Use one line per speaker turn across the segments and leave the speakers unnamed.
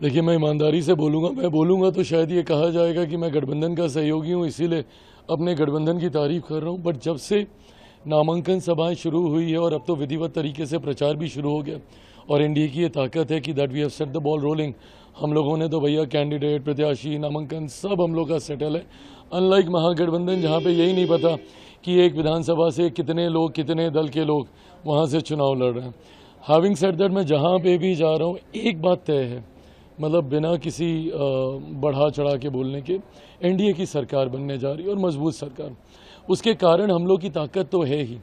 देखिए, मैं ईमानदारी से बोलूँगा, मैं बोलूँगा तो शायद ये कहा जाएगा कि मैं गठबंधन का सहयोगी हूँ, इसीलिए अपने गठबंधन की तारीफ कर रहा हूँ। बट जब से नामांकन सभाएं शुरू हुई है और अब तो विधिवत तरीके से प्रचार भी शुरू हो गया और एनडीए की ये ताकत है कि that we have set the ball rolling. हम लोगों ने तो भैया कैंडिडेट, प्रत्याशी, नामांकन सब हम लोग का सेटल है। अनलाइक महागठबंधन जहाँ पे यही नहीं पता कि एक विधानसभा से कितने लोग, कितने दल के लोग वहाँ से चुनाव लड़ रहे हैं। हैविंग सेड दैट, मैं जहाँ पे भी जा रहा हूँ एक बात तय है, मतलब बिना किसी बढ़ा चढ़ा के बोलने के, एनडीए की सरकार बनने जा रही है और मजबूत सरकार। उसके कारण हम लोग की ताकत तो है ही।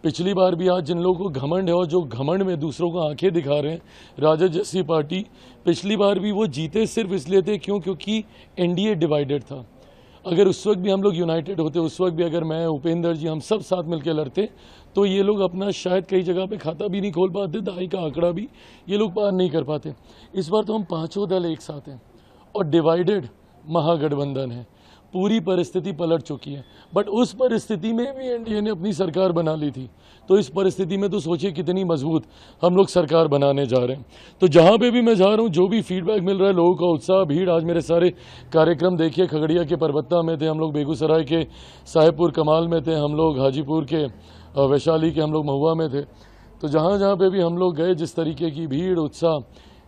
पिछली बार भी आज जिन लोगों को घमंड है और जो घमंड में दूसरों को आंखें दिखा रहे हैं, राजद जैसी पार्टी, पिछली बार भी वो जीते सिर्फ इसलिए थे क्योंकि एनडीए डिवाइडेड था। अगर उस वक्त भी हम लोग यूनाइटेड होते, उस वक्त भी अगर मैं, उपेंद्र जी, हम सब साथ मिलकर लड़ते, तो ये लोग अपना शायद कई जगह पे खाता भी नहीं खोल पाते, दहाई का आंकड़ा भी ये लोग पार नहीं कर पाते। इस बार तो हम पांचों दल एक साथ हैं और डिवाइडेड महागठबंधन है। पूरी परिस्थिति पलट चुकी है, बट उस परिस्थिति में भी एनडीए ने अपनी सरकार बना ली थी। तो इस परिस्थिति में तो सोचिए कितनी मजबूत हम लोग सरकार बनाने जा रहे हैं। तो जहाँ पे भी मैं जा रहा हूँ, जो भी फीडबैक मिल रहा है, लोगों का उत्साह, भीड़, आज मेरे सारे कार्यक्रम देखिए, खगड़िया के परबत्ता में थे हम लोग, बेगूसराय के साहेबपुर कमाल में थे हम लोग, हाजीपुर के वैशाली के हम लोग महुआ में थे। तो जहाँ जहाँ पे भी हम लोग गए, जिस तरीके की भीड़, उत्साह,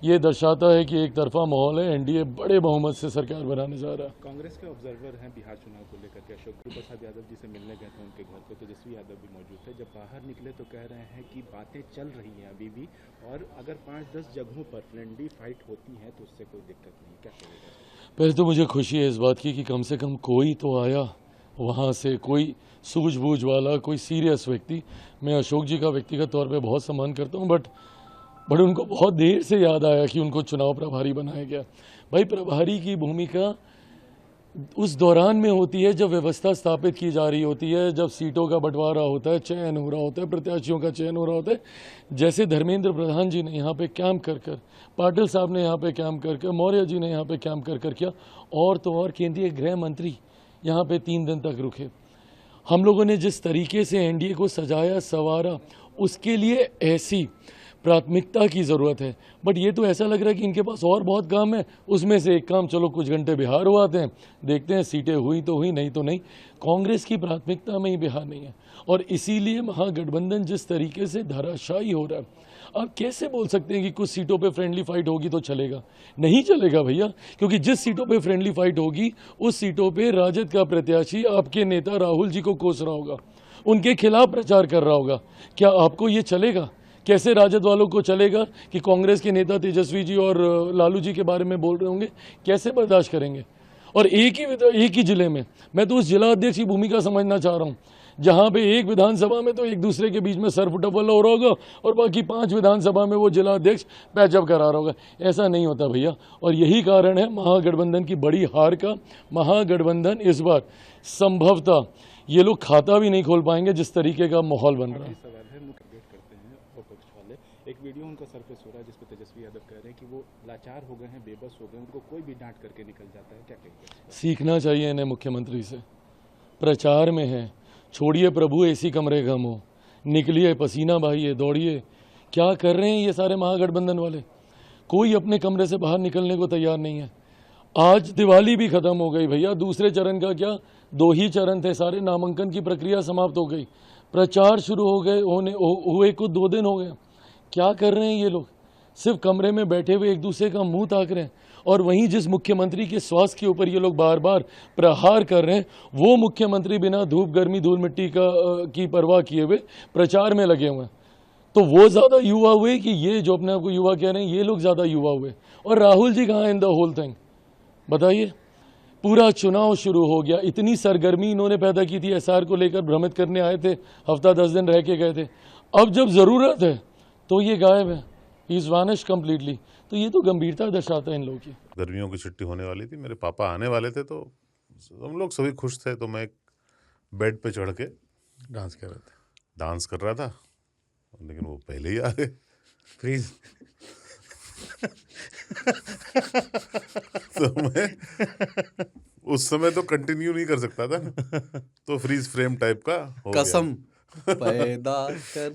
ये दर्शाता है कि एक तरफा माहौल है, एनडीए बड़े बहुमत से सरकार बनाने जा रहा है।
कांग्रेस के ऑब्जर्वर हैं बिहार चुनाव को लेकर के, अशोक प्रसाद यादव जी से मिलने गए थे उनके घर पे, तेजस्वी यादव भी मौजूद थे। जब बाहर निकले तो कह रहे हैं कि बातें चल रही हैं अभी भी, और अगर 5-10 जगहों पर फ्रेंडली फाइट होती है तो उससे कोई दिक्कत नहीं। क्या कहेगा?
पहले तो मुझे खुशी है इस बात की कि कम से कम कोई तो आया वहाँ से, कोई सूझबूझ वाला, कोई सीरियस व्यक्ति। मैं अशोक जी का व्यक्तिगत तौर पे बहुत सम्मान करता हूँ, बट उनको बहुत देर से याद आया कि उनको चुनाव प्रभारी बनाया गया। भाई, प्रभारी की भूमिका उस दौरान में होती है जब व्यवस्था स्थापित की जा रही होती है, जब सीटों का बंटवारा होता है, चयन हो रहा होता है, प्रत्याशियों का चयन हो रहा होता है। जैसे धर्मेंद्र प्रधान जी ने यहाँ पे कैंप कर कर, पाटिल साहब ने यहाँ पे कैंप कर कर, मौर्य जी ने यहाँ पे कैंप कर कर किया, और तो और केंद्रीय गृह मंत्री यहाँ पे 3 दिन तक रुके। हम लोगों ने जिस तरीके से एनडीए को सजाया संवारा, उसके लिए ऐसी प्राथमिकता की ज़रूरत है। बट ये तो ऐसा लग रहा है कि इनके पास और बहुत काम है, उसमें से एक काम, चलो कुछ घंटे बिहार हो आते हैं, देखते हैं सीटें हुई तो हुई, नहीं तो नहीं। कांग्रेस की प्राथमिकता में ही बिहार नहीं है, और इसीलिए महागठबंधन जिस तरीके से धराशायी हो रहा है। आप कैसे बोल सकते हैं कि कुछ सीटों पे फ्रेंडली फाइट होगी तो चलेगा? नहीं चलेगा भैया, क्योंकि जिस सीटों पे फ्रेंडली फाइट होगी उस सीटों पे राजद का प्रत्याशी आपके नेता राहुल जी को कोस रहा होगा, उनके खिलाफ प्रचार कर रहा होगा। क्या आपको ये चलेगा? कैसे राजद वालों को चलेगा कि कांग्रेस के नेता तेजस्वी जी और लालू जी के बारे में बोल रहे होंगे? कैसे बर्दाश्त करेंगे? और एक ही जिले में, मैं तो उस जिला अध्यक्ष की भूमिका समझना चाह रहा हूँ, जहां पे एक विधानसभा में तो एक दूसरे के बीच में सर फुटबॉल हो रहा होगा और बाकी 5 विधानसभा में वो जिला अध्यक्ष पैचअप करा रहा होगा। ऐसा नहीं होता भैया, और यही कारण है महागठबंधन की बड़ी हार का। महागठबंधन इस बार संभवतः ये लोग खाता भी नहीं खोल पाएंगे जिस तरीके का माहौल बन रहा है।
एक वीडियो उनका सरफेस हो रहा है जिसपे तेजस्वी यादव कह रहे हैं कि वो लाचार हो गए हैं, बेबस हो गए, उनको कोई भी डांट करके निकल जाता है। क्या कहेंगे?
सीखना चाहिए इन्हें मुख्यमंत्री से। प्रचार में है, छोड़िए प्रभु एसी कमरे गम हो, निकलिए पसीना बहाइए, दौड़िए। क्या कर रहे हैं ये सारे महागठबंधन वाले? कोई अपने कमरे से बाहर निकलने को तैयार नहीं है। आज दिवाली भी खत्म हो गई भैया, दूसरे चरण का क्या, 2 ही चरण थे, सारे नामांकन की प्रक्रिया समाप्त हो गई, प्रचार शुरू हो गए, हुए कुछ 2 दिन हो गए। क्या कर रहे हैं ये लोग? सिर्फ कमरे में बैठे हुए एक दूसरे का मुंह ताक रहे हैं, और वहीं जिस मुख्यमंत्री के स्वास्थ्य के ऊपर ये लोग बार बार प्रहार कर रहे हैं, वो मुख्यमंत्री बिना धूप गर्मी धूल मिट्टी की परवाह किए हुए प्रचार में लगे हुए हैं। तो वो ज्यादा युवा हुए कि ये जो अपने आप को युवा कह रहे हैं, ये लोग ज्यादा युवा हुए? और राहुल जी कहाँ इन द होल थिंग? बताइए। पूरा चुनाव शुरू हो गया, इतनी सरगर्मी इन्होंने पैदा की थी, एसआर को लेकर भ्रमित करने आए थे, हफ्ता 10 दिन रह के गए थे। अब जब जरूरत है तो ये गायब है, ही इज वैनिश्ड कंप्लीटली। तो ये तो गंभीरता दर्शाता है इन लोगों की।
गर्मियों की छुट्टी होने वाली थी, मेरे पापा आने वाले थे, तो हम लोग सभी खुश थे। तो मैं बेड पे चढ़ के डांस कर रहा था, लेकिन वो पहले ही आ गए।
फ्रीज।
तो मैं उस समय तो कंटिन्यू नहीं कर सकता था, तो फ्रीज फ्रेम टाइप का हो गया।
कसम पैदा कर